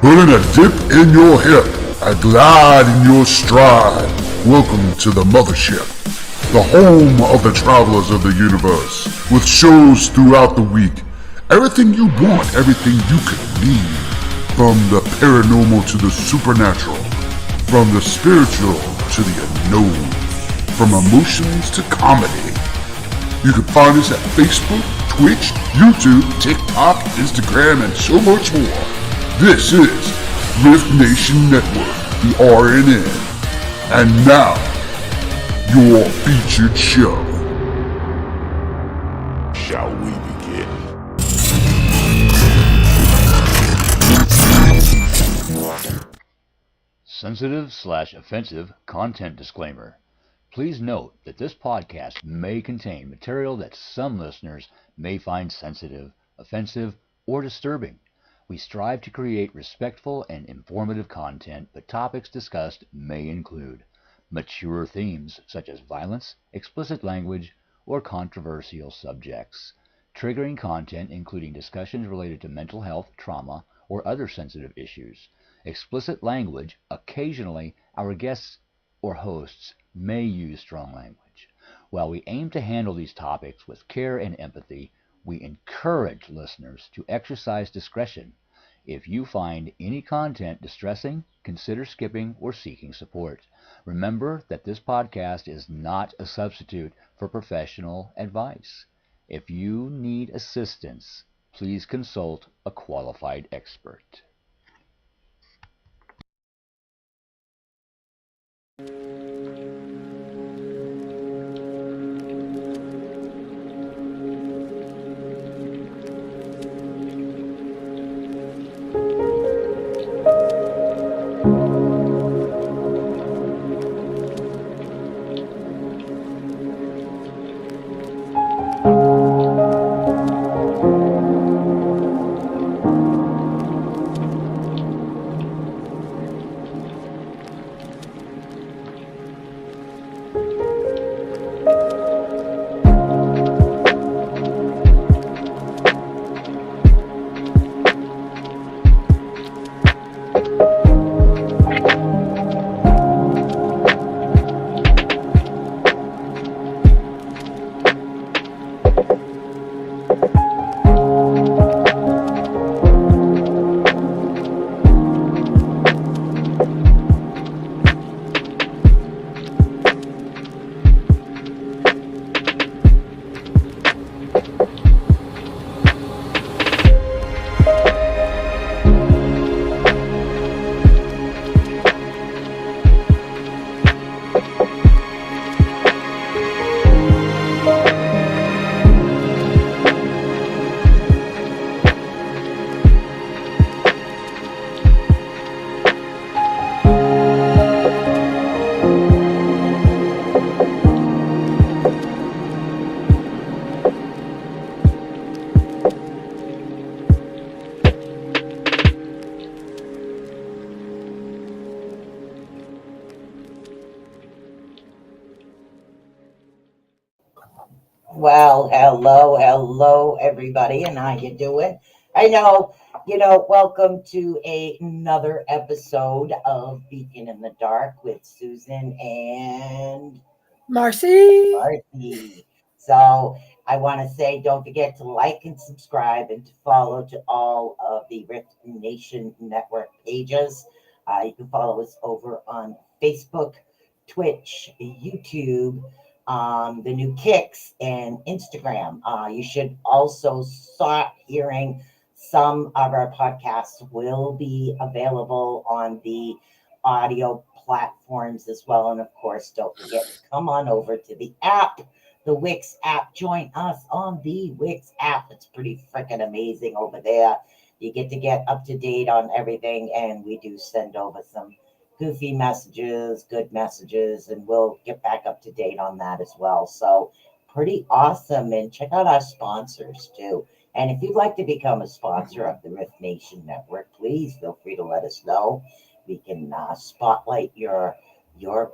Put in a dip in your hip, a glide in your stride. Welcome to the mothership, the home of the travelers of the universe, with shows throughout the week. Everything you want, everything you could need. From the paranormal to the supernatural, from the spiritual to the unknown, from emotions to comedy. You can find us at Facebook, Twitch, YouTube, TikTok, Instagram, and so much more. This is Riftnationnetwork, the RNN. And now, your featured show. Shall we begin? Sensitive/offensive content disclaimer. Please note that this podcast may contain material that some listeners may find sensitive, offensive, or disturbing. We strive to create respectful and informative content, but topics discussed may include mature themes such as violence, explicit language, or controversial subjects, triggering content including discussions related to mental health, trauma, or other sensitive issues, explicit language. Occasionally, our guests or hosts may use strong language. While we aim to handle these topics with care and empathy, we encourage listeners to exercise discretion. If you find any content distressing, consider skipping or seeking support. Remember that this podcast is not a substitute for professional advice. If you need assistance, please consult a qualified expert. Well, hello, everybody, and how you doing? I know, welcome to another episode of Beacon in the Dark with Susan and Marci. So I want to say, don't forget to like and subscribe and to follow to all of the Rift Nation Network pages. You can follow us over on Facebook, Twitch, YouTube, the new Kicks, and Instagram. You should also start hearing some of our podcasts will be available on the audio platforms as well. And of course, don't forget to come on over to the app, the Wix app. Join us on the Wix app. It's pretty freaking amazing over there. You get up to date on everything, and we do send over some goofy messages, good messages, and we'll get back up to date on that as well. So pretty awesome. And check out our sponsors too. And if you'd like to become a sponsor of the Rift Nation Network, please feel free to let us know. We can spotlight your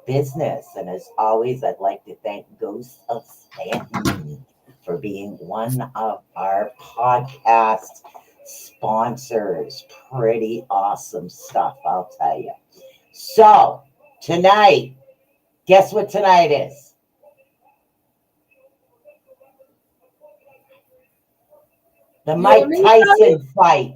business. And as always, I'd like to thank Ghost of Stanton for being one of our podcast sponsors. Pretty awesome stuff, I'll tell you. So, tonight, guess what tonight is? The Mike Tyson fight.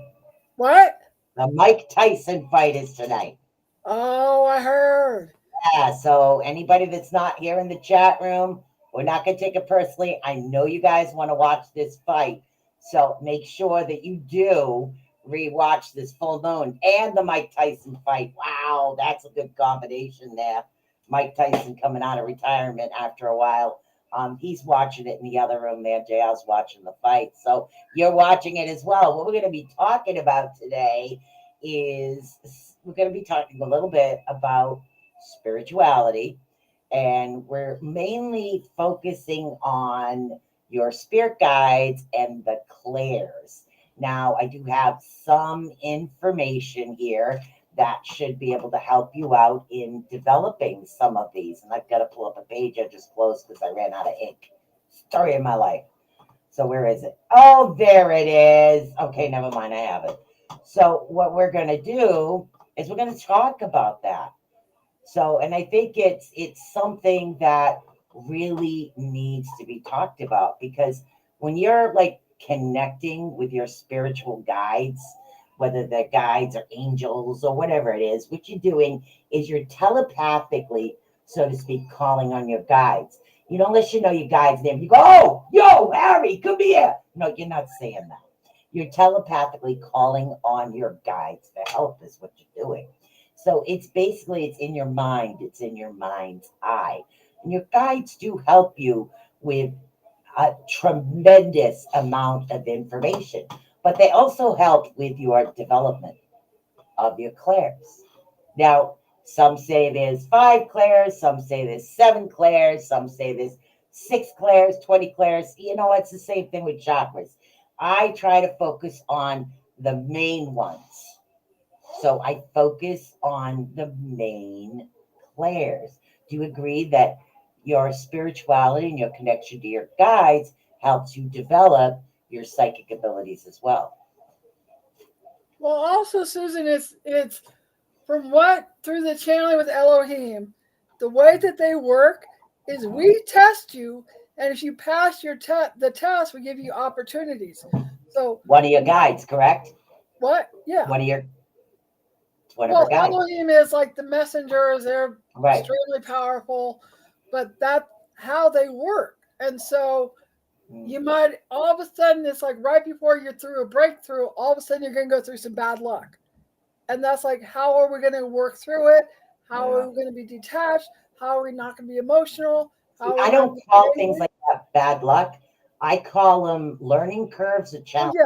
What? The Mike Tyson fight is tonight. Oh, I heard. Yeah, so anybody that's not here in the chat room, we're not going to take it personally. I know you guys want to watch this fight. So make sure that you do rewatch this full moon and the Mike Tyson fight. Wow, that's a good combination there. Mike Tyson coming out of retirement after a while. He's watching it in the other room there. JL's watching the fight. So you're watching it as well. What we're going to be talking about today is we're going to be talking a little bit about spirituality, and we're mainly focusing on your spirit guides and the clairs. Now, I do have some information here that should be able to help you out in developing some of these. And I've got to pull up a page I just closed because I ran out of ink. Story of my life. So where is it? Oh, there it is. Okay, never mind. I have it. So what we're going to do is we're going to talk about that. So, and I think it's something that really needs to be talked about, because when you're like connecting with your spiritual guides, whether they're guides or angels or whatever it is, what you're doing is you're telepathically, so to speak, calling on your guides. You don't let you know your guide's name. You go, oh, yo, Harry, come here. No, you're not saying that. You're telepathically calling on your guides for help is what you're doing. So it's basically, it's in your mind. It's in your mind's eye. And your guides do help you with a tremendous amount of information, but they also help with your development of your clairs. Now, some say there's 5 clairs, some say there's 7 clairs, some say there's 6 clairs, 20 clairs. You know, it's the same thing with chakras. I try to focus on the main ones. So I focus on the main clairs. Do you agree that your spirituality and your connection to your guides helps you develop your psychic abilities as well? Well, also, Susan, it's from what through the channeling with Elohim, the way that they work is we test you, and if you pass your the test, we give you opportunities. So one of your guides, correct? What? Yeah. One of your well, Elohim is like the messengers. They're right. extremely powerful, but that's how they work. And so you might all of a sudden, it's like right before you're through a breakthrough, all of a sudden you're going to go through some bad luck. And that's like, how are we going to work through it? How are we going to be detached? How are we not going to be emotional? I don't call things like that bad luck. I call them learning curves or challenges.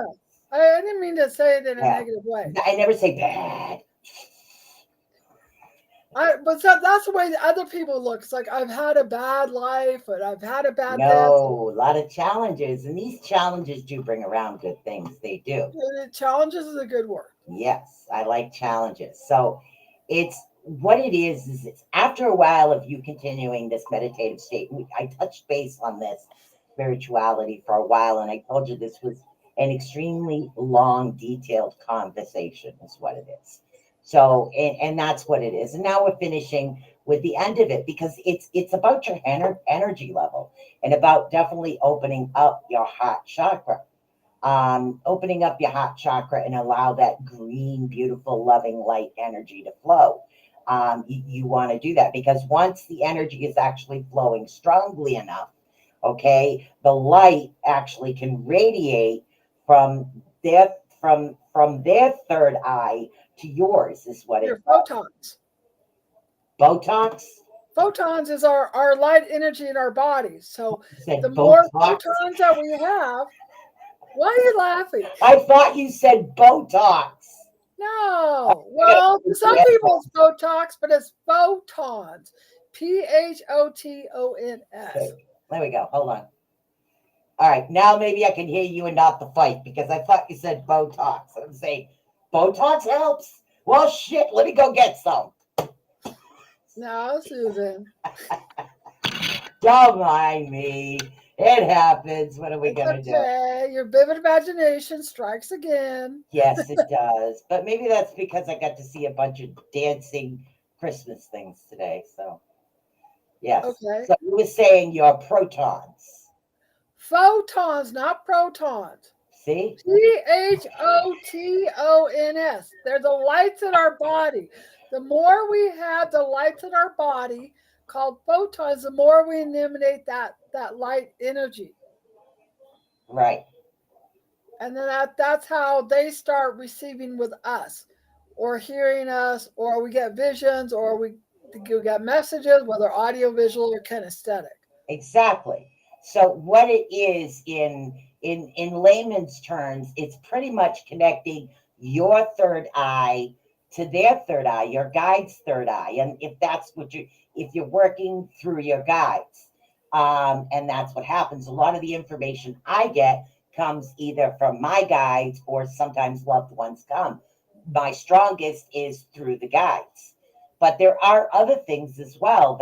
Oh, yeah. I didn't mean to say it in a negative way. I never say bad. But that's the way that other people look. It's like, I've had a bad life, but I've had a bad No, a lot of challenges. And these challenges do bring around good things. They do. Challenges is a good word. Yes, I like challenges. So it's what it is it's after a while of you continuing this meditative state. I touched base on this spirituality for a while, and I told you this was an extremely long, detailed conversation is what it is. So, and that's what it is. And now we're finishing with the end of it, because it's about your energy level and about definitely opening up your heart chakra. Opening up your heart chakra and allow that green, beautiful, loving light energy to flow. You want to do that, because once the energy is actually flowing strongly enough, okay, the light actually can radiate from their third eye to yours, is what it's photons. Botox? Photons is our light energy in our bodies. So the more photons that we have, why are you laughing? I thought you said Botox. No. Well, some people it's Botox, but it's photons. Photons. Okay, there we go. Hold on. All right, now maybe I can hear you and not the fight, because I thought you said Botox. I'm saying Botox helps. Well, shit, let me go get some. No, Susan. Don't mind me. It happens. What are we It's going to do? okay. Your vivid imagination strikes again. Yes, it does. But maybe that's because I got to see a bunch of dancing Christmas things today. So, yes. Okay. So you were saying your protons. Photons, not protons. See? Photons. They're the lights in our body. The more we have the lights in our body, called photons, the more we eliminate that light energy. Right. And then that's how they start receiving with us, or hearing us, or we get visions, or we get messages, whether audio, visual, or kinesthetic. Exactly. So what it is in layman's terms, it's pretty much connecting your third eye to their third eye, your guide's third eye, and if that's what you if you're working through your guides, and that's what happens. A lot of the information I get comes either from my guides or sometimes loved ones come. My strongest is through the guides, but there are other things as well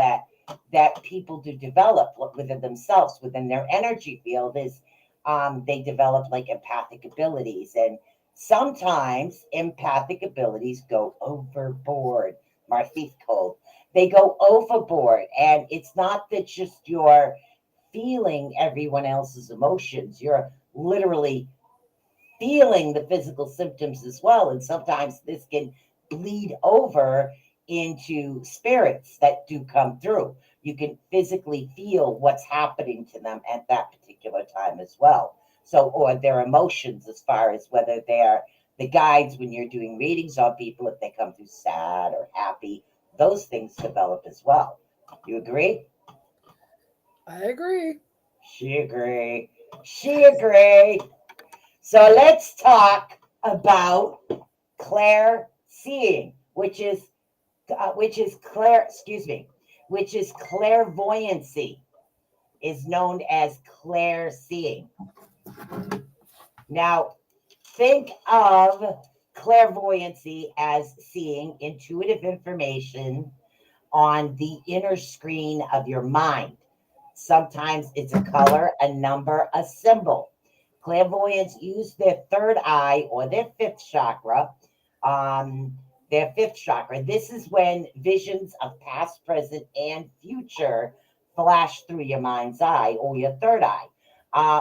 that people do develop within themselves, within their energy field, is they develop like empathic abilities. And sometimes empathic abilities go overboard. Marci's cold. They go overboard. And it's not that just you're feeling everyone else's emotions, you're literally feeling the physical symptoms as well. And sometimes this can bleed over into spirits that do come through. You can physically feel what's happening to them at that particular time as well. So, or their emotions, as far as whether they're the guides when you're doing readings on people, if they come through sad or happy, those things develop as well. You agree? I agree. She agree. She agree. So let's talk about clair seeing, which is clairvoyancy, is known as clair seeing. Now, think of clairvoyancy as seeing intuitive information on the inner screen of your mind. Sometimes it's a color, a number, a symbol. Clairvoyants use their third eye or their fifth chakra. Um, their fifth chakra. This is when visions of past, present, and future flash through your mind's eye or your third eye.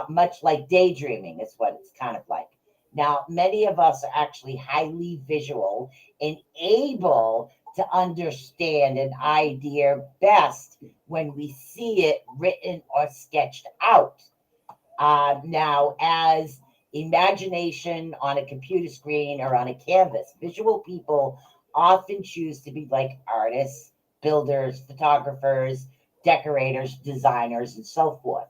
Much like daydreaming is what it's kind of like. Now, many of us are actually highly visual and able to understand an idea best when we see it written or sketched out. Now, as imagination on a computer screen or on a canvas, visual people often choose to be like artists, builders, photographers, decorators, designers, and so forth.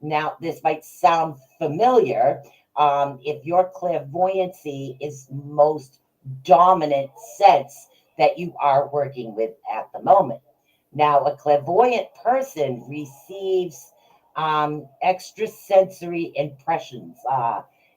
Now, this might sound familiar if your clairvoyancy is most dominant sense that you are working with at the moment. Now, a clairvoyant person receives extrasensory impressions.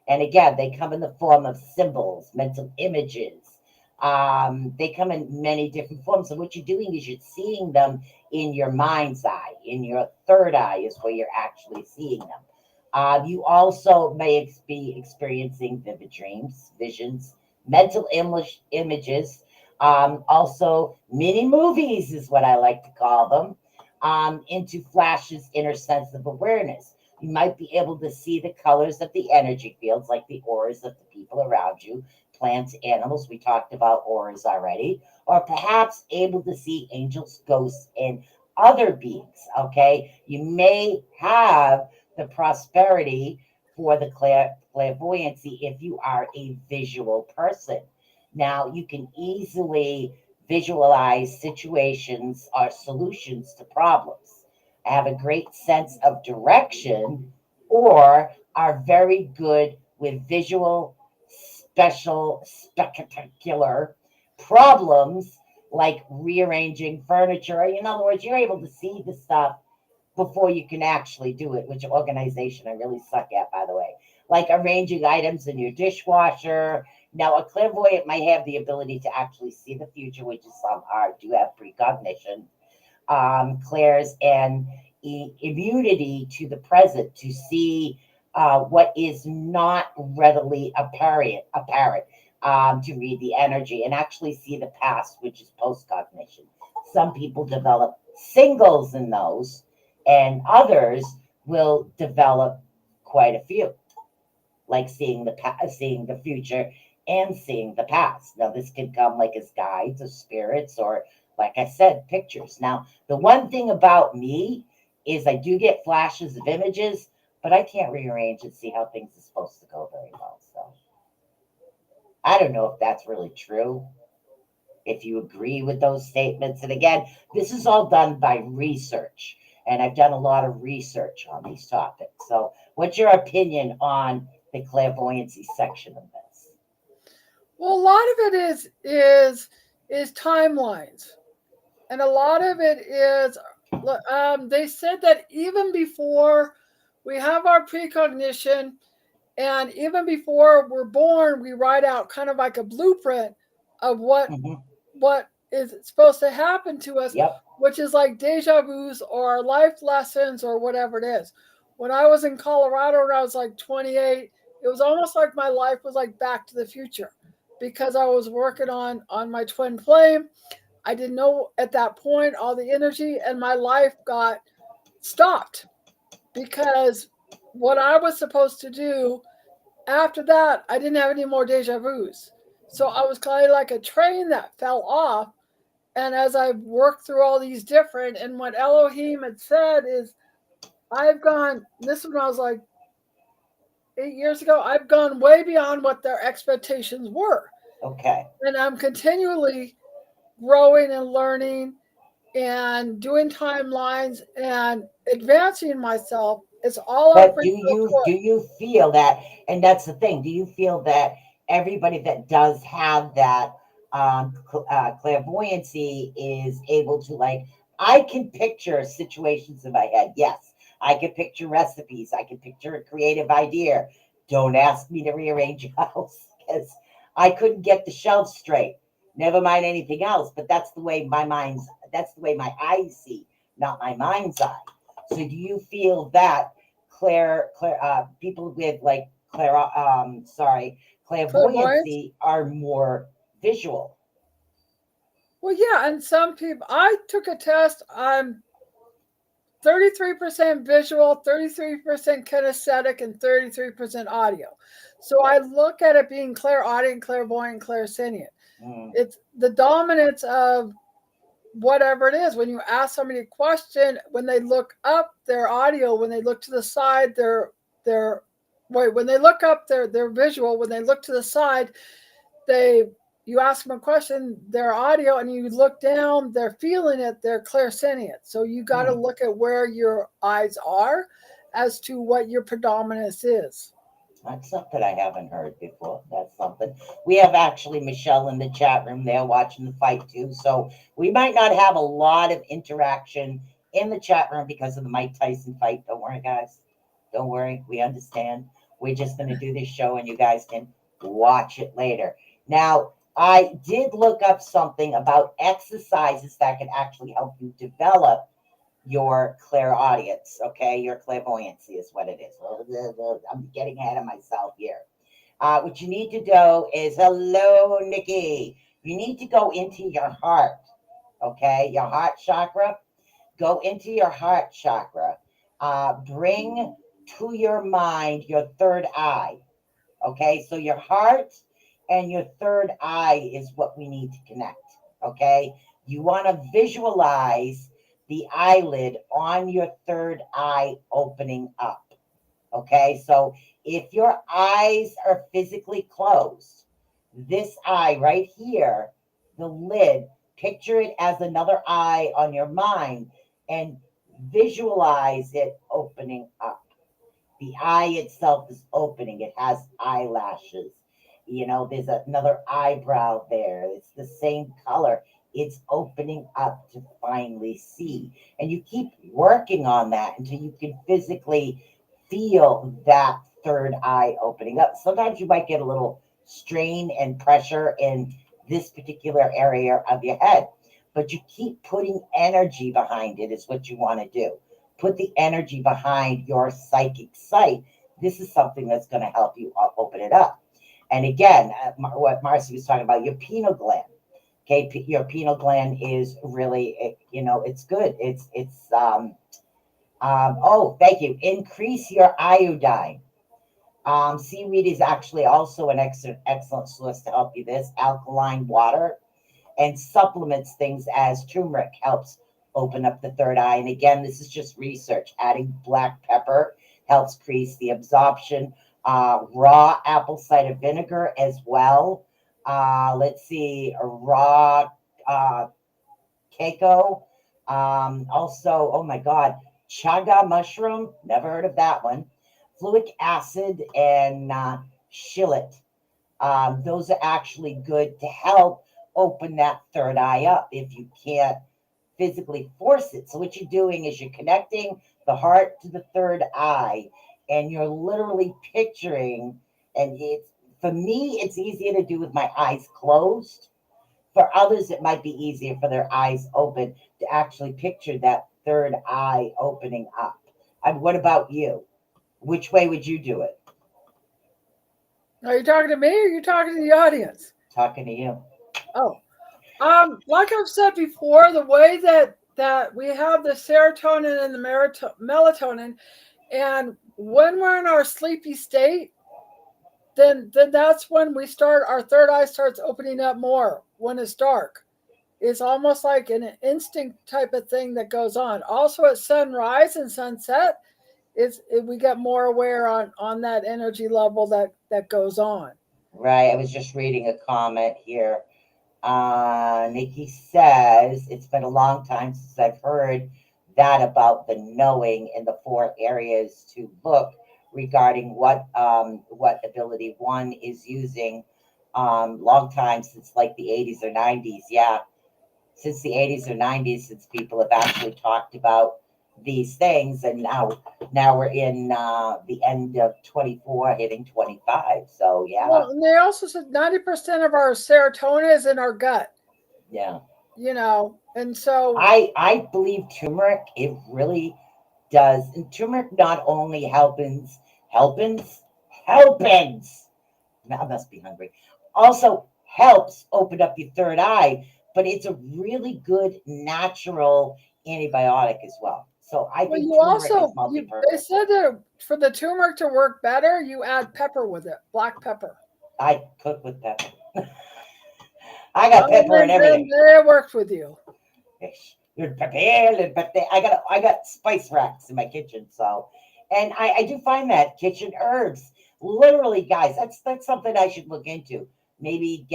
And again, they come in the form of symbols, mental images. They come in many different forms. And what you're doing is you're seeing them in your mind's eye. In your third eye is where you're actually seeing them. You also may be experiencing vivid dreams, visions, mental images. Also, mini movies is what I like to call them, into flashes, inner sense of awareness. You might be able to see the colors of the energy fields, like the auras of the people around you, plants, animals. We talked about auras already, or perhaps able to see angels, ghosts, and other beings. Okay, you may have the prosperity for the clairvoyancy if you are a visual person. Now, you can easily visualize situations or solutions to problems, have a great sense of direction, or are very good with visual, spectacular problems like rearranging furniture. In other words, you're able to see the stuff before you can actually do it, which organization I really suck at, by the way. Like arranging items in your dishwasher. Now, a clairvoyant might have the ability to actually see the future, which is some art, do have precognition. Clairs and immunity to the present, to see what is not readily apparent, to read the energy and actually see the past, which is post-cognition. Some people develop singles in those, and others will develop quite a few, like seeing seeing the future and seeing the past. Now, this can come like as guides or spirits, or like I said, pictures. Now, the one thing about me is I do get flashes of images, but I can't rearrange and see how things are supposed to go very well. So I don't know if that's really true, if you agree with those statements. And again, this is all done by research, and I've done a lot of research on these topics. So what's your opinion on the clairvoyancy section of this? Well, a lot of it is timelines, and a lot of it is. They said that even before we have our precognition, and even before we're born, we write out kind of like a blueprint of what is supposed to happen to us, Yep. which is like deja vu's or life lessons or whatever it is. When I was in Colorado and I was like 28, it was almost like my life was like Back to the Future, because I was working on my twin flame. I didn't know at that point all the energy, and my life got stopped because what I was supposed to do after that, I didn't have any more deja vu's. So I was kind of like a train that fell off. And as I worked through all these different, and what Elohim had said is, I've gone, this one I was like 8 years ago, I've gone way beyond what their expectations were. Okay. And I'm continually growing and learning and doing timelines and advancing myself. It's all our But free will do you feel that, and that's the thing, do you feel that everybody that does have that clairvoyancy is able to, like, I can picture situations in my head. Yes, I can picture recipes. I can picture a creative idea. Don't ask me to rearrange a house because I couldn't get the shelves straight. Never mind anything else. But that's the way that's the way my eyes see, not my mind's eye. So do you feel that people with like clairvoyance. clairvoyancy are more visual? Well, yeah, and some people, I took a test. I'm 33% visual, 33% kinesthetic, and 33% audio. So I look at it being clairaudient, clairvoyant, clairsentient. Mm. It's the dominance of whatever it is. When you ask somebody a question, when they look up, their audio. When they look to the side, their wait. When they look up, their visual. When they look to the side, they you ask them a question, their audio, and you look down, they're feeling it, they're clairsentient. So you got to Mm. look at where your eyes are as to what your predominance is. That's something I haven't heard before. That's something. We have actually Michelle in the chat room there watching the fight too. So we might not have a lot of interaction in the chat room because of the Mike Tyson fight. Don't worry, guys. Don't worry. We understand. We're just going to do this show and you guys can watch it later. Now, I did look up something about exercises that can actually help you develop your clairaudience, okay? Your clairvoyancy is what it is. I'm getting ahead of myself here. What you need to do is, hello, Nikki. You need to go into your heart, okay? Your heart chakra. Go into your heart chakra. Bring to your mind your third eye, okay? So your heart and your third eye is what we need to connect, okay? You want to visualize the eyelid on your third eye opening up, okay? So if your eyes are physically closed, this eye right here, the lid, picture it as another eye on your mind and visualize it opening up. The eye itself is opening. It has eyelashes. There's another eyebrow there. It's the same color. It's opening up to finally see. And you keep working on that until you can physically feel that third eye opening up. Sometimes you might get a little strain and pressure in this particular area of your head, but you keep putting energy behind it, is what you want to do. put the energy behind your psychic site. This is something that's going to help you open it up. And again, what Marci was talking about, your pineal gland. Okay, your pineal gland is really, it's good. Oh, thank you. Increase your iodine. Seaweed is actually also an excellent source to help you this. Alkaline water and supplements things as turmeric helps open up the third eye. And again, this is just research. Adding black pepper helps increase the absorption. Raw apple cider vinegar as well. Let's see, raw keiko. Also, oh my God, chaga mushroom. Never heard of that one. Fluic acid and shillet. Those are actually good to help open that third eye up if you can't physically force it. So what you're doing is you're connecting the heart to the third eye, and you're literally picturing, and it's, for me, it's easier to do with my eyes closed. For others, it might be easier for their eyes open to actually picture that third eye opening up. And what about you? Which way would you do it? Are you talking to me or are you talking to the audience? Talking to you. Oh, like I've said before, the way that we have the serotonin and the melatonin, and when we're in our sleepy state, then that's when we start, our third eye starts opening up more when it's dark. It's almost like an instinct type of thing that goes on. Also at sunrise and sunset, we get more aware on that energy level that goes on. Right. I was just reading a comment here. Nikki says, it's been a long time since I've heard that about the knowing in the four areas to look regarding what ability one is using. Long time since like the 80s or 90s. Yeah, since the 80s or 90s, since people have actually talked about these things, and now we're in the end of 24 hitting 25. So yeah. Well, and they also said 90% of our serotonin is in our gut. Yeah. And so I believe turmeric, it really does. And turmeric not only helpins, I must be hungry, also helps open up your third eye, but it's a really good natural antibiotic as well. So I think you turmeric also is multi-purpose. they said that for the turmeric to work better, you add pepper with it, black pepper. I cook with pepper. I got pepper and everything. It works with you. I got spice racks in my kitchen. So, and I do find that kitchen herbs, literally, guys, that's something I should look into. Maybe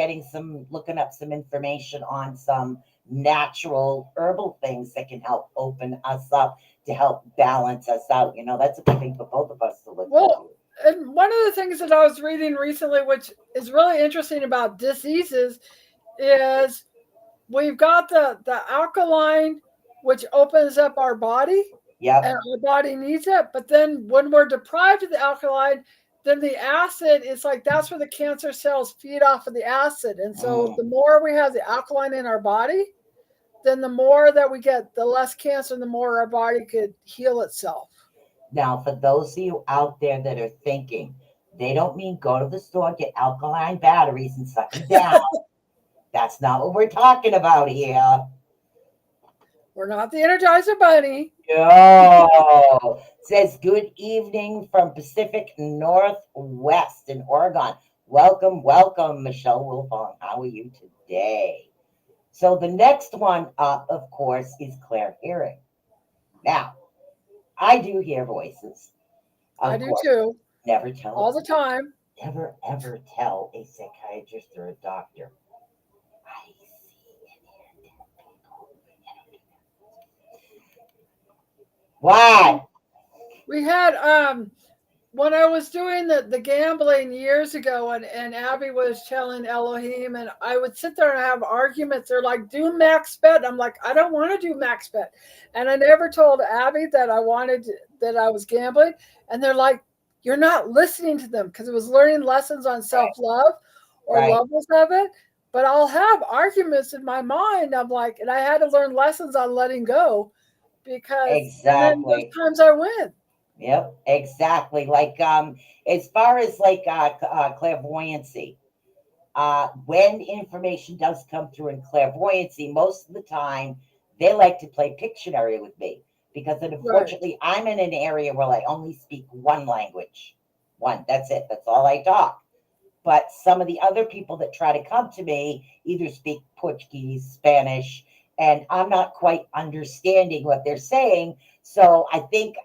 looking up some information on some natural herbal things that can help open us up to help balance us out. That's a good thing for both of us to look into. And one of the things that I was reading recently, which is really interesting about diseases, is we've got the alkaline, which opens up our body. Yep. And our body needs it. But then when we're deprived of the alkaline, then the acid is like, that's where the cancer cells feed off of the acid. And so the more we have the alkaline in our body, then the more that we get, the less cancer, and the more our body could heal itself. Now, for those of you out there that are thinking, they don't mean go to the store, get alkaline batteries and suck them down. That's not what we're talking about here. We're not the Energizer Bunny. No. Says good evening from Pacific Northwest in Oregon. Welcome, Michelle Wilfong. How are you today? So the next one up, of course, is clear hearing. Now, I do hear voices. I do too. Never tell all the time. Never ever tell a psychiatrist or a doctor. I see and hear dead people. Why? We had when I was doing the gambling years ago, and Abby was telling Elohim, and I would sit there and have arguments. They're like, do max bet. I'm like, I don't want to do max bet. And I never told Abby that I was gambling. And they're like, you're not listening to them, because it was learning lessons on self-love or levels of it. But I'll have arguments in my mind. I'm like, and I had to learn lessons on letting go. and then those Exactly. times I win. Yep, exactly. Like as far as like clairvoyancy, when information does come through in clairvoyancy, most of the time they like to play Pictionary with me because Right. unfortunately I'm in an area where I only speak one language. One, that's it. That's all I talk. But some of the other people that try to come to me either speak Portuguese, Spanish, and I'm not quite understanding what they're saying. So I think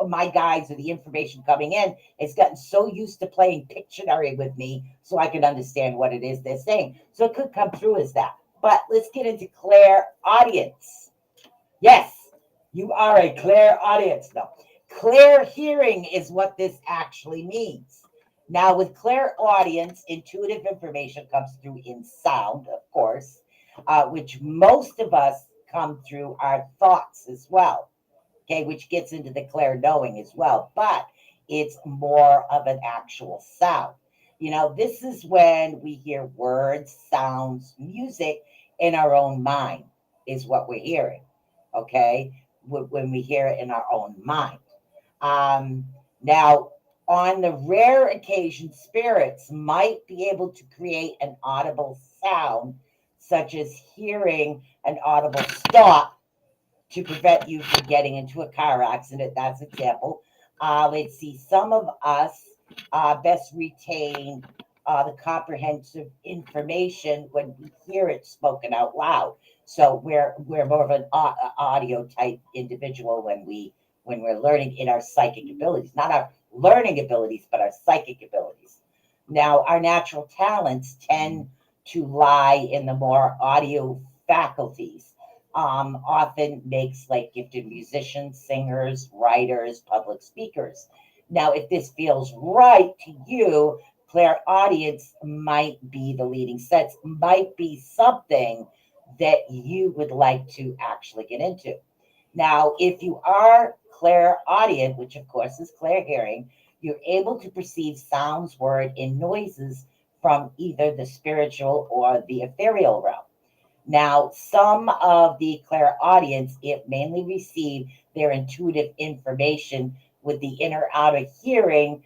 my guides or the information coming in has gotten so used to playing Pictionary with me so I can understand what it is they're saying. So it could come through as that. But let's get into clair audience. Yes, you are a clair audience. No, clear hearing is what this actually means. Now, with clair audience, intuitive information comes through in sound, of course, which most of us come through our thoughts as well. Okay, which gets into the clair knowing as well, but it's more of an actual sound. This is when we hear words, sounds, music in our own mind, is what we're hearing. Okay, when we hear it in our own mind. Um, Now, on the rare occasion, spirits might be able to create an audible sound, such as hearing an audible stop to prevent you from getting into a car accident. That's example. Let's see. Some of us best retain the comprehensive information when we hear it spoken out loud. So we're more of an audio type individual when we're learning in our psychic abilities, not our learning abilities, but our psychic abilities. Now, our natural talents tend to lie in the more audio faculties, often makes like gifted musicians, singers, writers, public speakers. Now, if this feels right to you, clairaudience might be the leading sense, might be something that you would like to actually get into. Now, if you are clairaudient, which of course is clear hearing, you're able to perceive sounds, word, and noises from either the spiritual or the ethereal realm. Now, some of the clairaudience, it mainly receive their intuitive information with the inner outer hearing.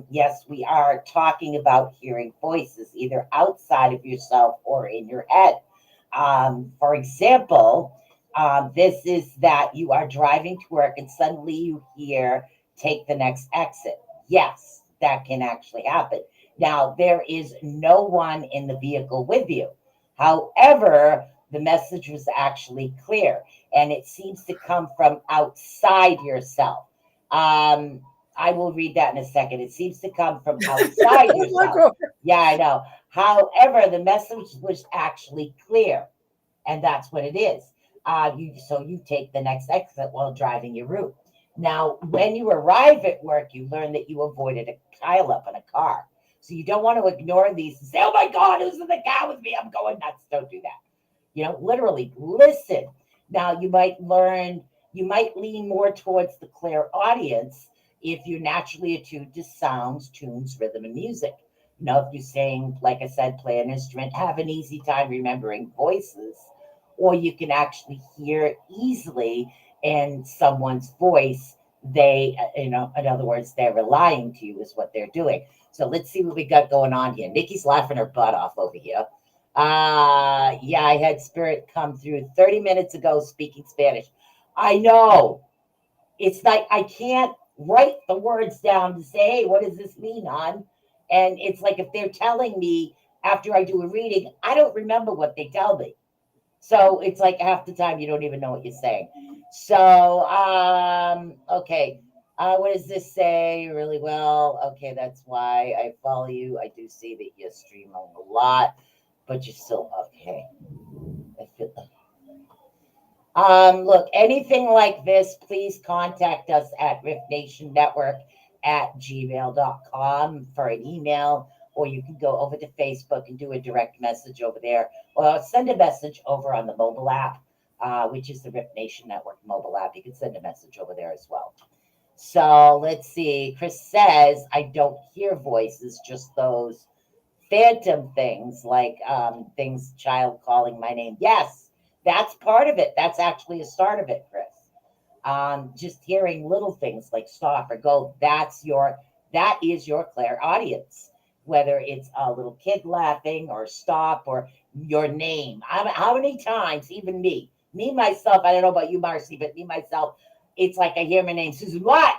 Yes, we are talking about hearing voices either outside of yourself or in your head. For example, this is that you are driving to work and suddenly you hear, take the next exit. Yes, that can actually happen. Now, there is no one in the vehicle with you. However, the message was actually clear and it seems to come from outside yourself. Um, I will read that in a second. It seems to come from outside Oh my yourself. God. Yeah, I know. However, the message was actually clear, and that's what it is. You take the next exit while driving your route. Now, when you arrive at work, you learn that you avoided a pileup in a car. So you don't want to ignore these and say, "Oh my God, who's in the car with me? I'm going nuts." Don't do that. Literally listen. Now, you might lean more towards the clear audience if you're naturally attuned to sounds, tunes, rhythm, and music. If you sing, like I said, play an instrument, have an easy time remembering voices, or you can actually hear easily in someone's voice. In other words, they're relying to you, is what they're doing. So let's see what we got going on here. Nikki's laughing her butt off over here. Yeah, I had spirit come through 30 minutes ago speaking Spanish. I know. It's like I can't write the words down to say, "Hey, what does this mean, hon?" And it's like if they're telling me after I do a reading, I don't remember what they tell me. So it's like half the time you don't even know what you're saying. So, okay. What does this say? Really well. Okay, that's why I follow you. I do see that you stream a lot, but you're still okay. I feel, Look, anything like this, please contact us at Riftnationnetwork at gmail.com for an email, or you can go over to Facebook and do a direct message over there, or send a message over on the mobile app, which is the Rift Nation Network mobile app. You can send a message over there as well. So let's see. Chris says, I don't hear voices, just those phantom things like things child calling my name. Yes, that's part of it. That's actually a start of it, Chris. Just hearing little things like stop or go, that is your clairaudience. Whether it's a little kid laughing or stop or your name. How many times, even me myself, I don't know about you, Marci, but me myself, it's like I hear my name, Susan, what?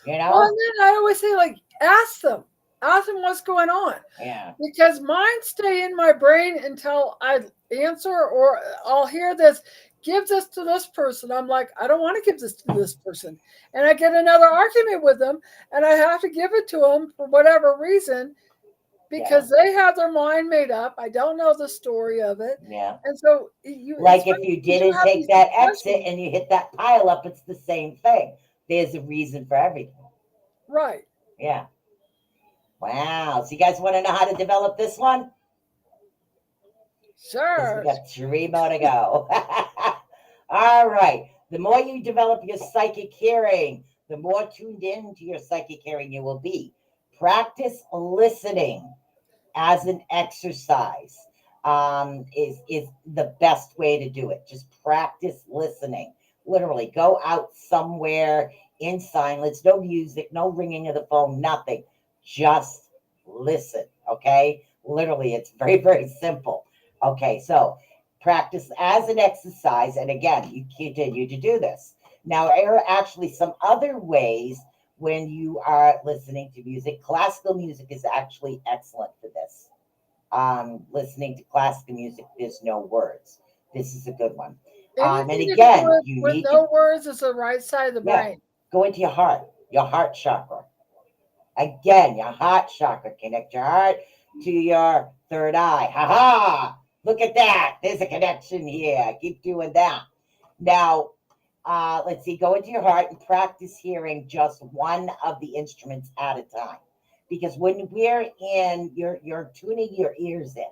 You Well, know? and then I always say, like, ask them what's going on, Yeah. because mine stay in my brain until I answer, or I'll hear this. Give this to this person. I'm like, I don't want to give this to this person, and I get another argument with them, and I have to give it to them for whatever reason, Yeah. because they have their mind made up. I don't know the story of it, Yeah. and so it's Like if funny you because you didn't have take these that exit discussions, and you hit that pile up, it's the same thing. There's a reason for everything. right? Yeah. Wow. So you guys want to know how to develop this one? Because we Sure. got 3 more to go. All right. The more you develop your psychic hearing, the more tuned in to your psychic hearing you will be. Practice listening as an exercise is the best way to do it. Just practice listening. Literally, go out somewhere in silence, no music, no ringing of the phone, nothing. Just listen. Okay. Literally, it's very, very simple. Okay. So practice as an exercise. And again, you continue to do this. Now, there are actually some other ways when you are listening to music. Classical music is actually excellent for this. Listening to classical music, there's no words. This is a good one. And Anything you can do again, it you with need to, no words is the right side of the yeah, brain. go into your heart chakra. Again, your heart chakra. Connect your heart to your third eye. Ha ha! Look at that. There's a connection here. Keep doing that. Now, let's see. Go into your heart and practice hearing just one of the instruments at a time. Because when we're in, you're tuning your ears in.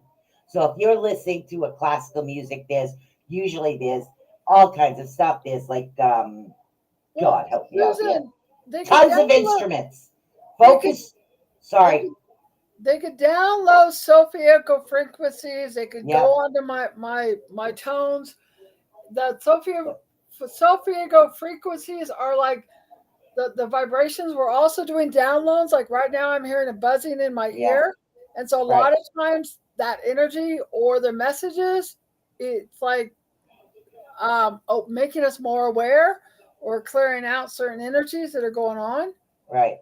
So if you're listening to a classical music, there's all kinds of stuff. There's like Well, God help me out here. Susan, they could Tons of download. instruments. They could. Focus. They Sorry. could. They could download Sophie echo frequencies. They could go Yep. onto my tones. The Sophie echo frequencies are like the vibrations. We're also doing downloads. Like right now, I'm hearing a buzzing in my Yeah. ear, and so a Right. lot of times that energy or the messages, it's like making us more aware or clearing out certain energies that are going on. Right.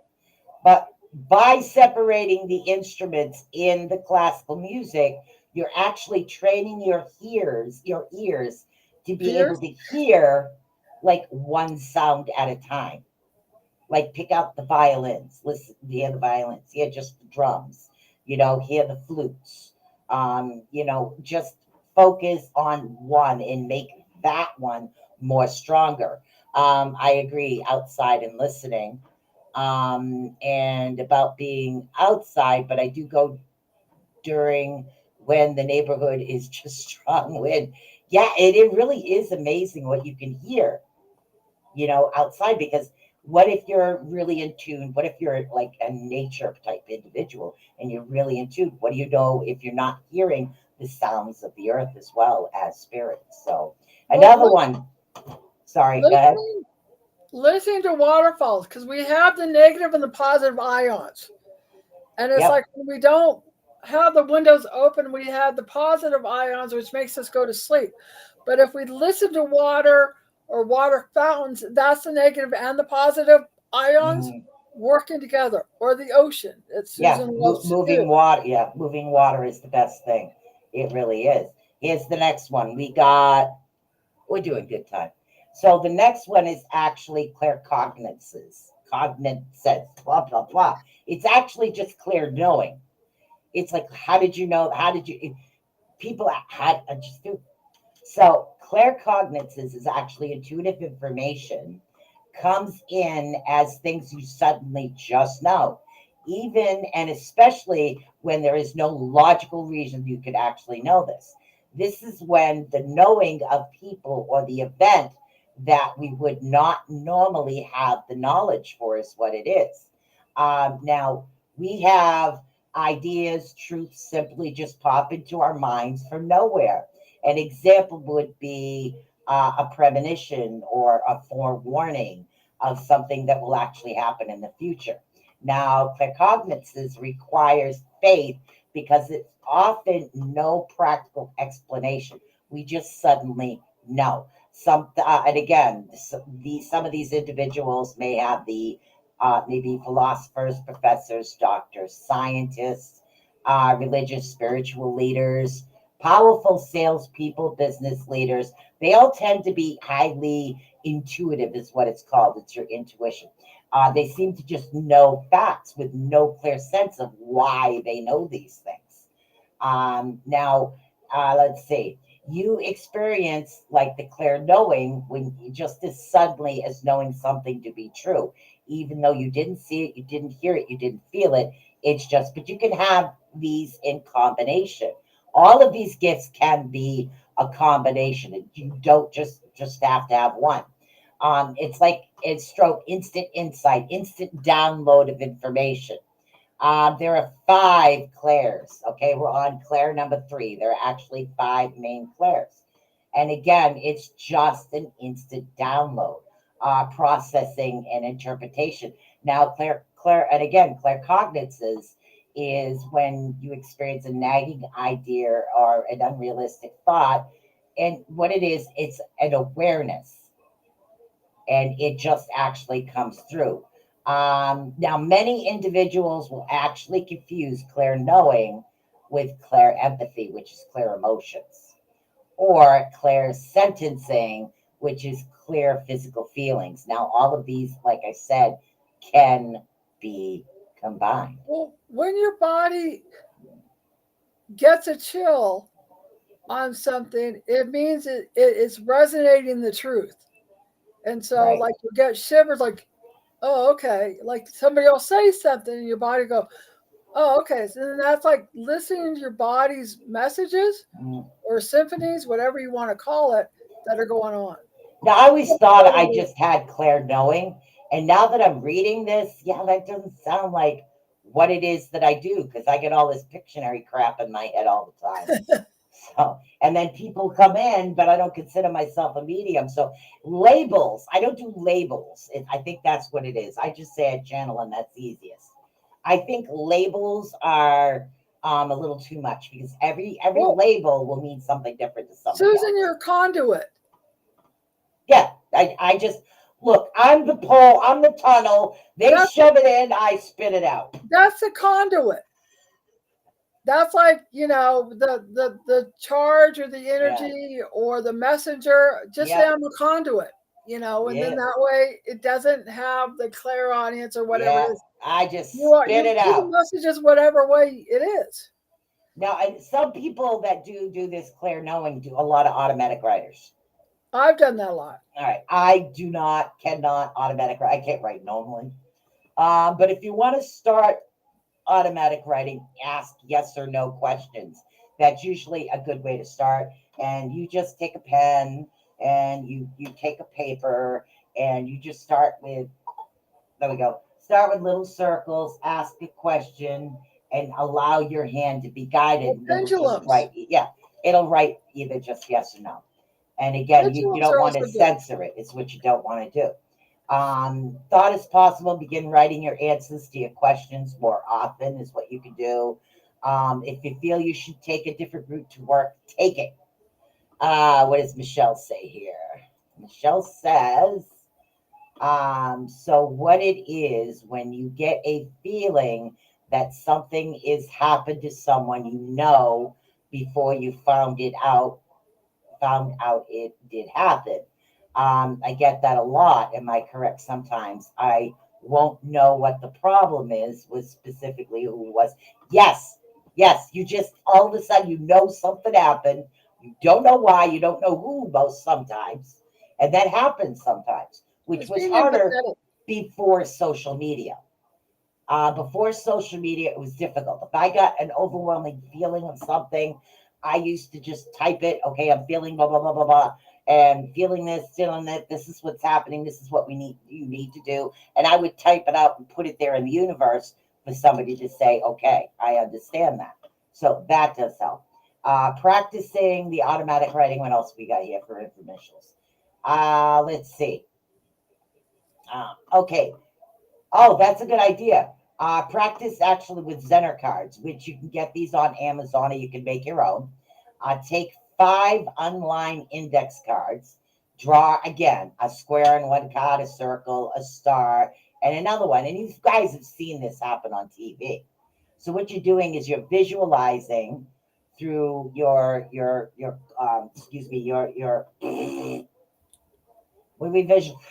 But by separating the instruments in the classical music, you're actually training your ears to be able Here's to hear like one sound at a time. Like pick out the violins, listen, hear the violins, hear just the drums, hear the flutes. Just focus on one and make that one more stronger. I agree, outside and listening, and about being outside, but I do go during when the neighborhood is just strong wind. Yeah, it really is amazing what you can hear, outside, because what if you're really in tune? What if you're like a nature type individual and you're really in tune? What do you know if you're not hearing the sounds of the earth as well as spirits? So well, another one. Sorry, go ahead. listening listening to waterfalls, because we have the negative and the positive ions, and it's Yep. like when we don't have the windows open, we have the positive ions, which makes us go to sleep. But if we listen to water or water fountains, that's the negative and the positive ions Mhm. working together, or the ocean that Yeah, Susan loves to moving do. water. Yeah, moving water is the best thing. It really is. Here's the next one. We're doing good time. So the next one is actually claircognizance. Cognizance, blah, blah, blah. It's actually just clear knowing. It's like, how did you know? How did you, people had, just do. So claircognizance is actually intuitive information comes in as things you suddenly just know, even and especially when there is no logical reason you could actually know this. This is when the knowing of people or the event that we would not normally have the knowledge for is what it is. Now, we have ideas, truths simply just pop into our minds from nowhere. An example would be a premonition or a forewarning of something that will actually happen in the future. Now, claircognizance requires faith because it's often no practical explanation. We just suddenly know. And again, some of these individuals may have the maybe philosophers, professors, doctors, scientists, religious, spiritual leaders, powerful salespeople, business leaders. They all tend to be highly intuitive, is what it's called. It's your intuition. They seem to just know facts with no clear sense of why they know these things. Now, let's see. You experience like the clear knowing when you just as suddenly as knowing something to be true, even though you didn't see it, you didn't hear it, you didn't feel it. It's just, but you can have these in combination. All of these gifts can be a combination. You don't just have to have one. It's like it's stroke, instant insight, instant download of information. There are 5 clairs. Okay, we're on clair number 3. There are actually 5 main clairs. And again, it's just an instant download, processing and interpretation. Now, and again, claircognizance is when you experience a nagging idea or an unrealistic thought. And what it is, it's an awareness and it just actually comes through. Now, many individuals will actually confuse clear knowing with clear empathy, which is clear emotions, or clear sentencing, which is clear physical feelings. Now, all of these, like I said, can be combined. Well, when your body gets a chill on something, it means it's resonating the truth. And so, Right. like, you get shivers, like, oh, okay. Like somebody will say something, and your body go, oh, okay. So then that's like listening to your body's messages Mm. or symphonies, whatever you want to call it, that are going on. Now, I always thought I just had clear knowing. And now that I'm reading this, yeah, that doesn't sound like what it is that I do because I get all this Pictionary crap in my head all the time. So, and then people come in, but I don't consider myself a medium. So, labels, I don't do labels. I think that's what it is. I just say a channel, and that's easiest. I think labels are a little too much because every Well, label will mean something different to somebody Susan, else. you're a conduit. Yeah, I just look. I'm the pole. I'm the tunnel. They That's shove it in. I spit it out. that's the conduit. That's like, the charge or the Yeah, energy or the messenger. Just say yeah, I'm a conduit, and then yeah, that way it doesn't have the clear audience or whatever it yeah. is. I just You spit it do the out. messages whatever way it is. Now, and some people that do this clear knowing do a lot of automatic writers. I've done that a lot. All right, I do not, cannot automatic write. I can't write normally. But if you want to start automatic writing, ask yes or no questions. That's usually a good way to start. And you just take a pen and you take a paper and you just start with, there we go. Start with little circles, ask a question, and allow your hand to be Well, guided. And it'll just pendulums. write, yeah, it'll write either just yes or no. And again, you Pendulums don't are want to also good. censor it. It's what you don't want to do. Thought is possible. Begin writing your answers to your questions more often is what you can do. If you feel you should take a different route to work, take it. What does Michelle say here? Michelle says, so what it is when you get a feeling that something is happened to someone you know before you found out it did happen. I get that a lot. Am I correct? Sometimes I won't know what the problem is with specifically who it was. Yes, yes. You just all of a sudden you know something happened. You don't know why. You don't know who. Most sometimes, and that happens sometimes, which It's was being harder empathetic. before social media. Before social media, it was difficult. If I got an overwhelming feeling of something, I used to just type it. Okay, I'm feeling blah blah blah blah blah, and feeling this, feeling that. This is what's happening. This is what you need to do, and I would type it out and put it there in the universe for somebody to say, "Okay, I understand that." So that does help. Practicing the automatic writing. What else we got here for informationals? Let's see. Okay. Oh, that's a good idea. Practice actually with Zener cards, which you can get these on Amazon or you can make your own. Take 5 unlined index cards. Draw again a square on one card, a circle, a star, and another one. And you guys have seen this happen on TV. So what you're doing is you're visualizing through your excuse me your what we visual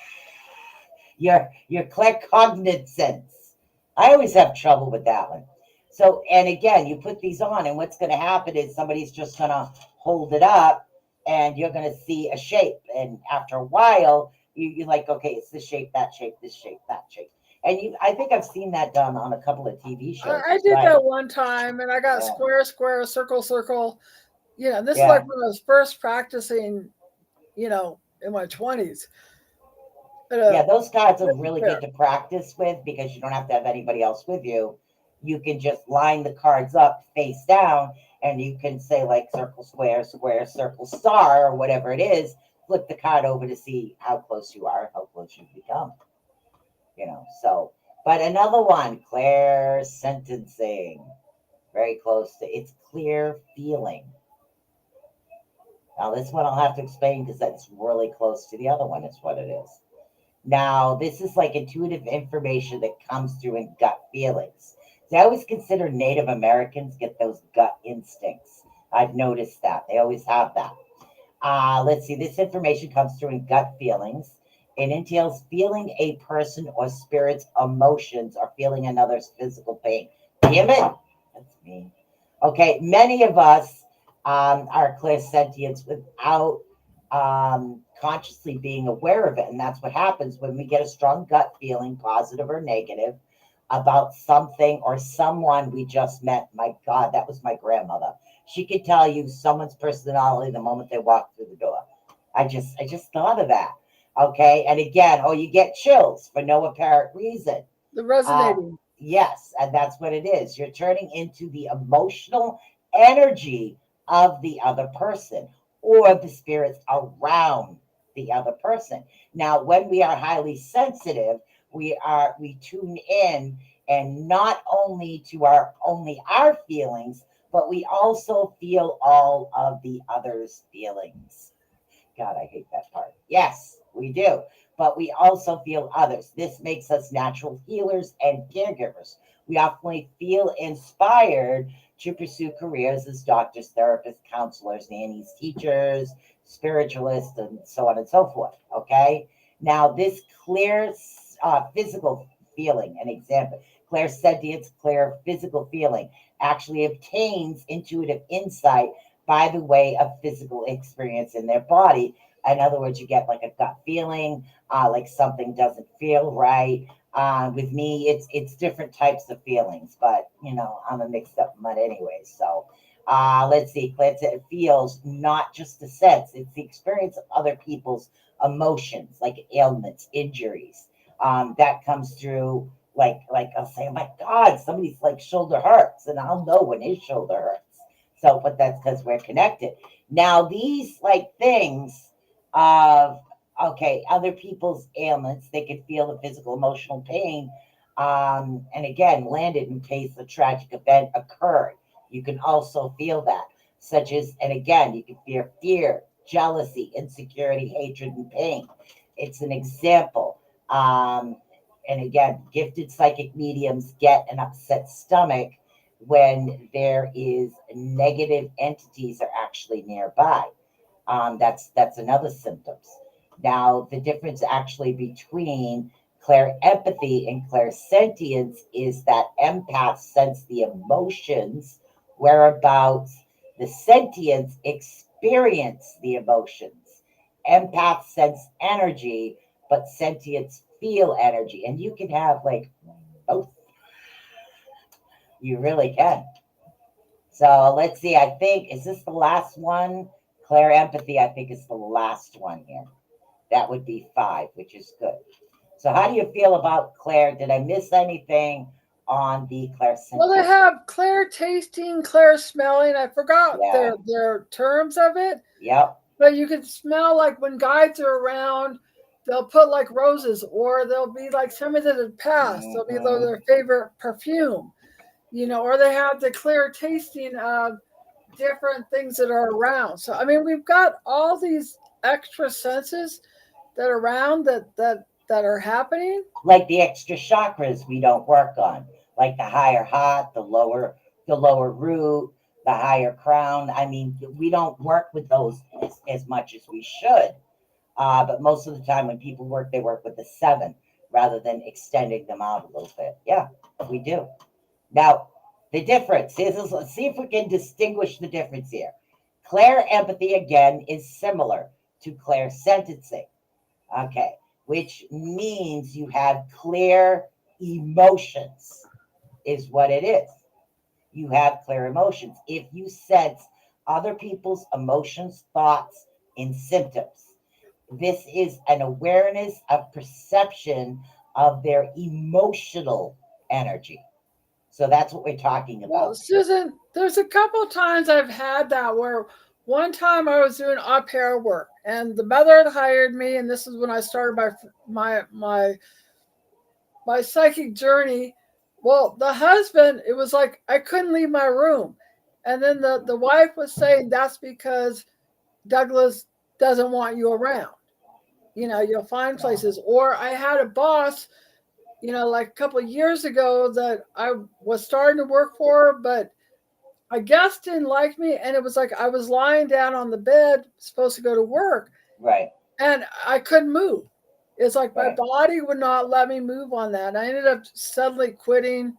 your claircognizance. I always have trouble with that one. So, and again, you put these on, and what's going to happen is somebody's just going to hold it up, and you're going to see a shape. And after a while, you're like, okay, it's this shape, that shape, this shape, that shape. And I think I've seen that done on a couple of TV shows. I did Right? that one time, and I got Yeah. square, square, circle, circle. This is Yeah. like when I was first practicing, in my 20s. Yeah, those cards are really There. good to practice with because you don't have to have anybody else with you. You can just line the cards up face down and you can say like circle, square, square, circle, star, or whatever it is. Flip the card over to see how close you are, how close you've become. So, but another one, clear sentencing. Very close to it's clear feeling. Now, this one I'll have to explain because that's really close to the other one, is what it is. Now, this is like intuitive information that comes through in gut feelings. So I always consider Native Americans get those gut instincts. I've noticed that. They always have that. Let's see. This information comes through in gut feelings. It entails feeling a person or spirit's emotions or feeling another's physical pain. Damn it. That's me. Okay. Many of us are clairsentients without consciously being aware of it. And that's what happens when we get a strong gut feeling, positive or negative, about something or someone we just met. My God, that was my grandmother. She could tell you someone's personality the moment they walk through the door. I just thought of that. Okay. And again, you get chills for no apparent reason. The resonating. Yes, and that's what it is. You're turning into the emotional energy of the other person or the spirits around the other person. Now, when we are highly sensitive, we tune in and not only to our feelings, but we also feel all of the others' feelings. God, I hate that part. Yes, we do. But we also feel others. This makes us natural healers and caregivers. We often feel inspired to pursue careers as doctors, therapists, counselors, nannies, teachers, spiritualists, and so on and so forth. Okay. Now, this clear physical feeling, an example, clairsentience, clear physical feeling, actually obtains intuitive insight by the way of physical experience in their body. In other words, you get like a gut feeling, like something doesn't feel right. With me, it's different types of feelings, but I'm a mixed up mutt anyway. So let's see, it feels not just a sense; it's the experience of other people's emotions, like ailments, injuries. That comes through. Like I'll say, oh my God, somebody's like shoulder hurts, and I'll know when his shoulder hurts. So, but that's because we're connected. Now, these like things of other people's ailments, they can feel the physical, emotional pain. And again, landed in case a tragic event occurred. You can also feel that, such as, and again, you can feel fear, jealousy, insecurity, hatred, and pain. It's an example. And again, gifted psychic mediums get an upset stomach when there is negative entities are actually nearby. That's another symptoms. Now, the difference actually between empathy and clairsentience is that empaths sense the emotions, whereabouts the sentients experience the emotions. Empaths sense energy, but sentients feel energy. And you can have like both. You really can. So let's see. I think, is this the last one? Claire empathy, I think, is the last one here. That would be 5, which is good. So, how do you feel about Claire? Did I miss anything on the Claire Well, they have clear tasting, clear smelling. I forgot Yeah. their terms of it. Yep. But you can smell like when guides are around, they'll put like roses, or they'll be like somebody that had passed. They'll be Hmm. their favorite perfume, or they have the clear tasting of different things that are around. So I mean, we've got all these extra senses that are around that are happening. Like the extra chakras we don't work on, like the higher heart, the lower root, the higher crown. I mean, we don't work with those as much as we should. But most of the time when people work, they work with the seven rather than extending them out a little bit. Yeah, we do. Now, the difference is, let's see if we can distinguish the difference here. Clair empathy, again, is similar to clair sentencing. Okay, which means you have clear emotions, is what it is. You have clear emotions. If you sense other people's emotions, thoughts, and symptoms, this is an awareness of perception of their emotional energy. So that's what we're talking Well, about. Susan, there's a couple times I've had that where one time I was doing au pair work, and the mother had hired me, and this is when I started my psychic journey. Well, the husband, it was like I couldn't leave my room, and then the wife was saying that's because Douglas doesn't want you around. You'll find places. Or I had a boss, like a couple of years ago that I was starting to work for, but I guess didn't like me, and it was like I was lying down on the bed, supposed to go to work, Right, and I couldn't move. It's like my right. body would not let me move on that. And I ended up suddenly quitting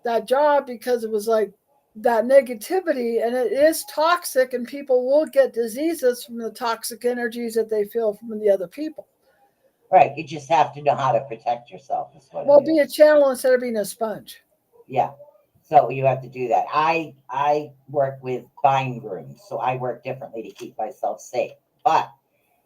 that job because it was like that negativity, and it is toxic, and people will get diseases from the toxic energies that they feel from the other people. Right. You just have to know how to protect yourself, is what it Well, be is. a channel instead of being a sponge. Yeah. So you have to do that. I work with bind rooms, so I work differently to keep myself safe. But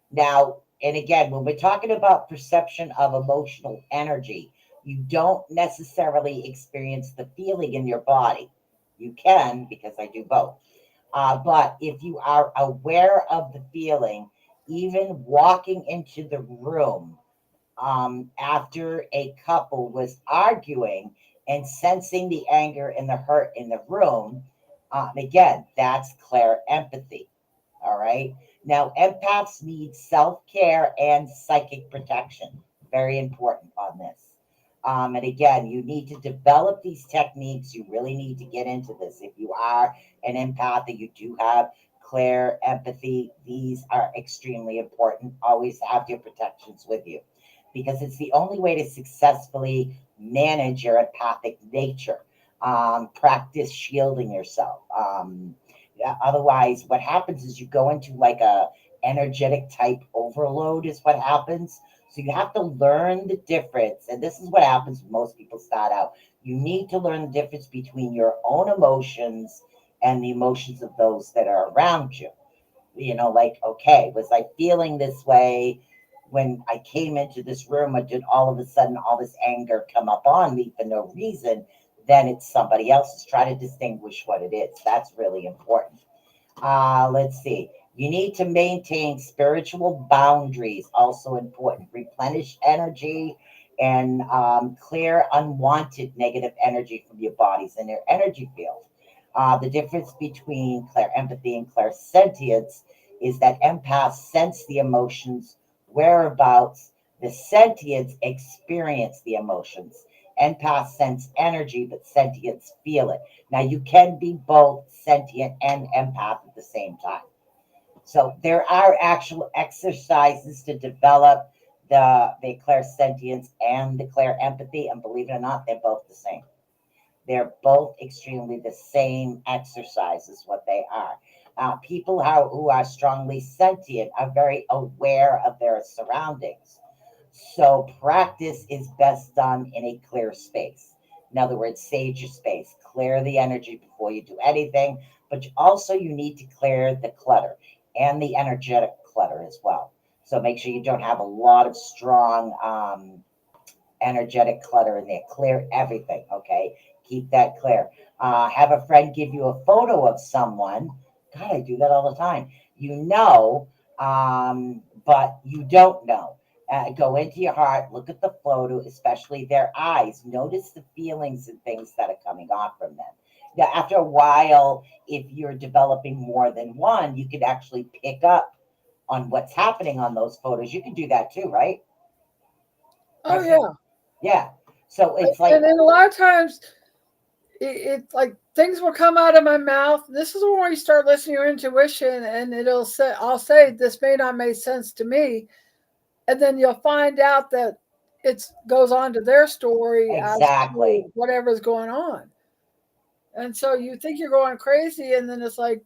now, and again, when we're talking about perception of emotional energy, you don't necessarily experience the feeling in your body. You can, because I do both. But if you are aware of the feeling, even walking into the room after a couple was arguing and sensing the anger and the hurt in the room, again, that's clear empathy. All right. Now, empaths need self care and psychic protection. Very important on this. And again, you need to develop these techniques. You really need to get into this. If you are an empath and you do have clear empathy, these are extremely important. Always have your protections with you because it's the only way to successfully manage your empathic nature. Practice shielding yourself. Yeah, otherwise, what happens is you go into like a energetic type overload is what happens. So you have to learn the difference, and this is what happens when most people start out. You need to learn the difference between your own emotions and the emotions of those that are around you. Like, okay, was I feeling this way when I came into this room, or did all of a sudden all this anger come up on me for no reason? Then it's somebody else's. Try to distinguish what it is. That's really important. Let's see. You need to maintain spiritual boundaries, also important. Replenish energy and clear unwanted negative energy from your bodies and your energy field. The difference between clear empathy and clear sentience is that empaths sense the emotions, whereabouts the sentients experience the emotions. Empaths sense energy, but sentients feel it. Now, you can be both sentient and empath at the same time. So there are actual exercises to develop the clairsentience and the clair empathy, and believe it or not, they're both the same. They're both extremely the same exercise, is what they are. People who are strongly sentient are very aware of their surroundings. So practice is best done in a clear space. In other words, sage your space, clear the energy before you do anything, but also you need to clear the clutter and the energetic clutter as well. So make sure you don't have a lot of strong energetic clutter in there. Clear everything, okay? Keep that clear. Have a friend give you a photo of someone. God, I do that all the time. You know, but you don't know. Go into your heart, look at the photo, especially their eyes. Notice the feelings and things that are coming off from them. Now, after a while, if you're developing more than one, you could actually pick up on what's happening on those photos. You can do that too, right? Oh yeah. Yeah. So it's like, And then a lot of times it's like things will come out of my mouth. This is when you start listening to your intuition, and it'll say, I'll say, this may not make sense to me. And then you'll find out that it goes on to their story as to exactly. whatever's going on. And so you think you're going crazy, and then it's like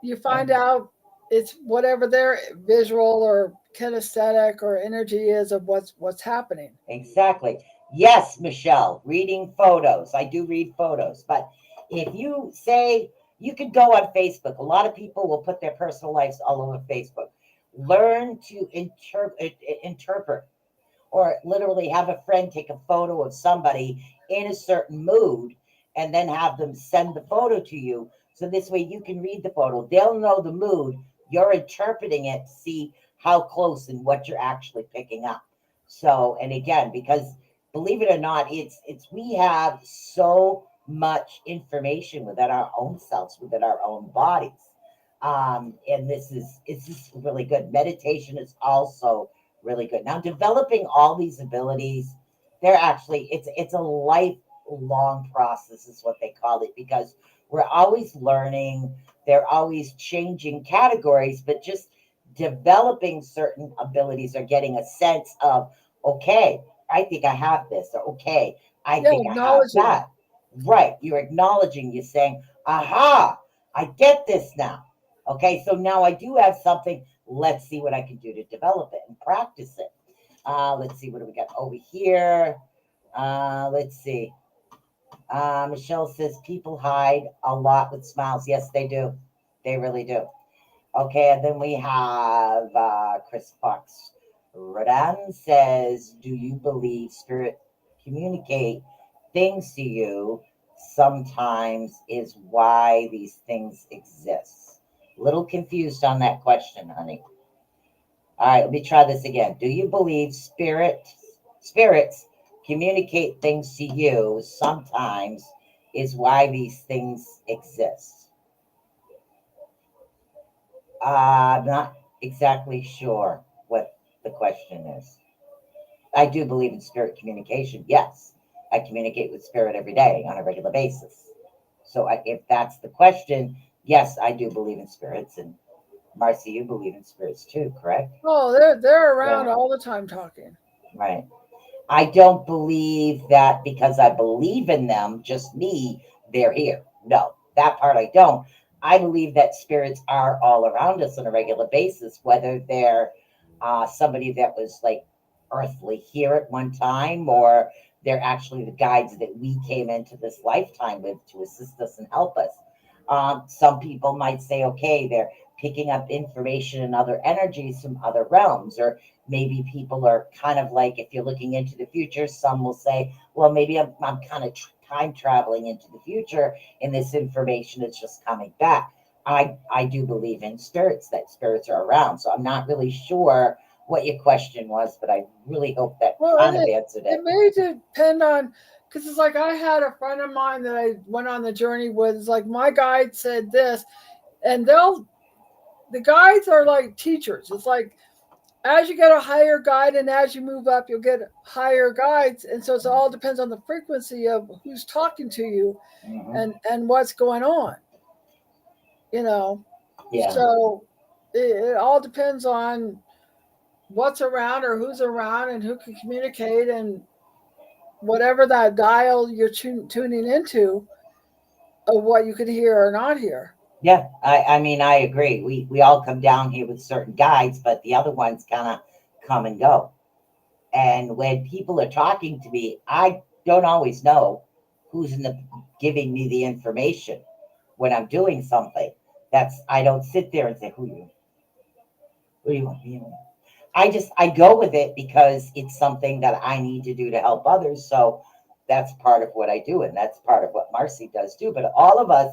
you find out it's whatever their visual or kinesthetic or energy is of what's happening. Exactly. Yes, Michelle, reading photos. I do read photos, but if you say you could go on Facebook, a lot of people will put their personal lives all over Facebook. Learn to interpret, or literally have a friend take a photo of somebody in a certain mood and then have them send the photo to you. So this way you can read the photo. They'll know the mood. You're interpreting it to see how close and what you're actually picking up. So, and again, because believe it or not, it's we have so much information within our own selves, within our own bodies. And it's just really good. Meditation is also really good. Now, developing all these abilities, they're actually it's a lifelong process, is what they call it, because we're always learning. They're always changing categories, but just developing certain abilities or getting a sense of, okay, I think I have this, or okay, I Yeah, think I have acknowledging. that. Right. You're acknowledging, you're saying, aha, I get this now. Okay, so now I do have something. Let's see what I can do to develop it and practice it. Let's see, what do we got over here? Let's see. Michelle says people hide a lot with smiles. Yes, they do. They really do. Okay, and then we have Chris Fox. Rodan says, do you believe spirit communicate things to you sometimes is why these things exist? Little confused on that question, honey. All right, let me try this again. Do you believe spirits communicate things to you sometimes is why these things exist? I'm not exactly sure what the question is. I do believe in spirit communication. Yes, I communicate with spirit every day on a regular basis. So if that's the question, yes, I do believe in spirits. And Marcy, you believe in spirits too, correct? Oh, they're Yeah, around all the time talking. right. I don't believe that because I believe in them, just me, they're here. No, that part I don't. I believe that spirits are all around us on a regular basis, whether they're somebody that was like earthly here at one time, or they're actually the guides that we came into this lifetime with to assist us and help us. Some people might say, okay, they're picking up information and other energies from other realms, or maybe people are kind of like, if you're looking into the future, some will say, well, maybe I'm kind of time traveling into the future, and this information is just coming back. I do believe in spirits, that spirits are around. So I'm not really sure what your question was, but I really hope that Well, kind of answered it it. may depend on, because it's like I had a friend of mine that I went on the journey with. It's like my guide said this, and the guides are like teachers. It's like as you get a higher guide and as you move up, you'll get higher guides, and so it all depends on the frequency of who's talking to you Hmm. and what's going on. You know, Yeah. so it all depends on what's around or who's around and who can communicate and whatever that dial you're tuning into of what you could hear or not hear. Yeah, I mean, I agree. We all come down here with certain guides, but the other ones kind of come and go. And when people are talking to me, I don't always know who's giving me the information when I'm doing something. I don't sit there and say, who do you want? I go with it because it's something that I need to do to help others. So that's part of what I do, and that's part of what Marcy does too. But all of us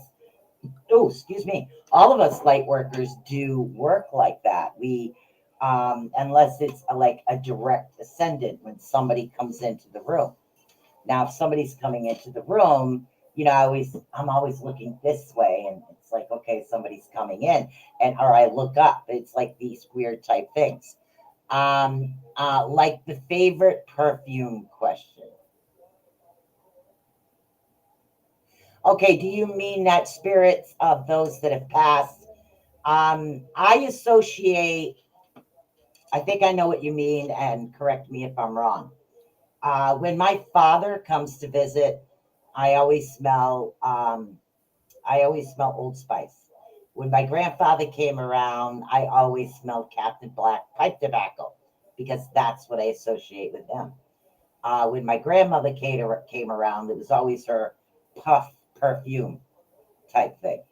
excuse me, all of us light workers do work like that. We, unless it's like a direct ascendant when somebody comes into the room. Now, if somebody's coming into the room, I'm always looking this way, and it's like, okay, somebody's coming in, or I look up. It's like these weird type things. Like the favorite perfume question. Okay, do you mean that spirits of those that have passed? I associate, I think I know what you mean, and correct me if I'm wrong. When my father comes to visit, I always smell Old Spice. When my grandfather came around, I always smelled Captain Black pipe tobacco because that's what I associate with him. When my grandmother came around, it was always her puff perfume type thing.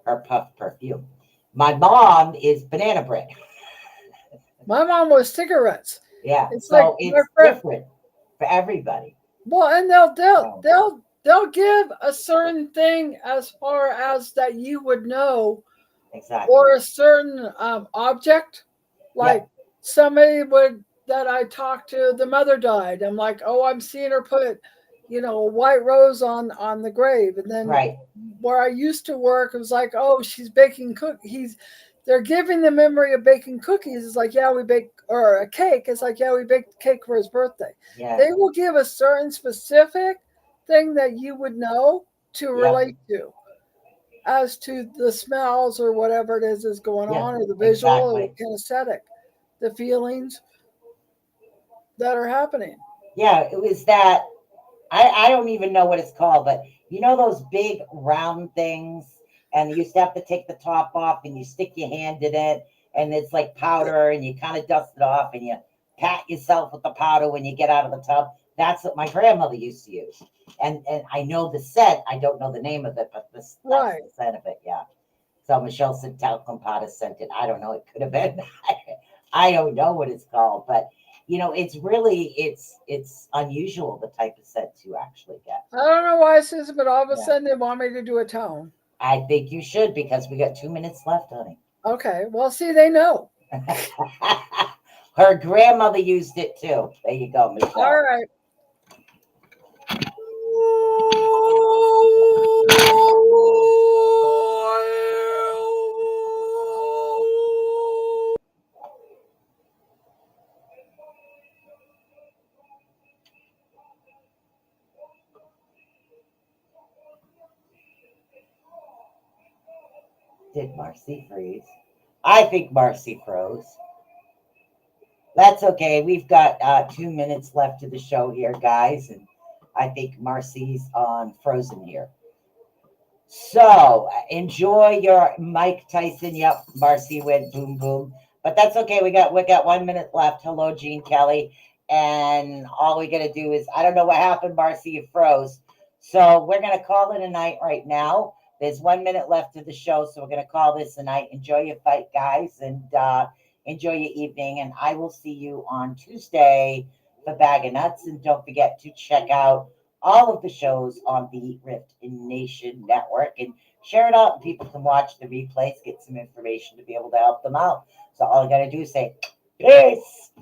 Her puff perfume. My mom is banana bread. My mom was cigarettes. Yeah, It's so like it's different for everybody. well, and they'll give a certain thing as far as that you would know, Exactly. or a certain object, like somebody would that I talked to. The mother died. I'm like, oh, I'm seeing her put, a white rose on the grave, and then Right. where I used to work, it was like, oh, she's baking cookies. They're giving the memory of baking cookies. It's like, yeah, we bake, or a cake. It's like, yeah, we baked cake for his birthday. Yeah. They will give a certain specific thing that you would know to relate to, as to the smells or whatever it is going on, or the visual or the kinesthetic, the feelings that are happening. Yeah, it was that. I don't even know what it's called, but those big round things, and you used to have to take the top off, and you stick your hand in it, and it's like powder, and you kind of dust it off, and you pat yourself with the powder when you get out of the tub. That's what my grandmother used to use, and I know the scent. I don't know the name of it, but that's the scent of it. Yeah. So Michelle said talcum powder scented. I don't know. It could have been. I don't know what it's called, but it's really it's unusual the type of scent you actually get. I don't know why it says, but all of a sudden they want me to do a tone. I think you should, because we got 2 minutes left, honey. Okay, well, see, they know. Her grandmother used it too. There you go, Michelle. All right. Did Marci freeze? I think Marci froze. That's okay. We've got 2 minutes left of the show here, guys, and I think Marci's on frozen here. So enjoy your Mike Tyson. Yep, Marci went boom boom, but that's okay. We got 1 minute left. Hello, Gene Kelly, and all we got to do is, I don't know what happened, Marci, you froze. So we're gonna call it a night right now. There's 1 minute left of the show, so we're gonna call this a night. Enjoy your fight, guys, and enjoy your evening. And I will see you on Tuesday for Bag of Nuts. And don't forget to check out all of the shows on the Rift Nation Network and share it out. People can watch the replays, get some information to be able to help them out. So all I got to do is say, peace.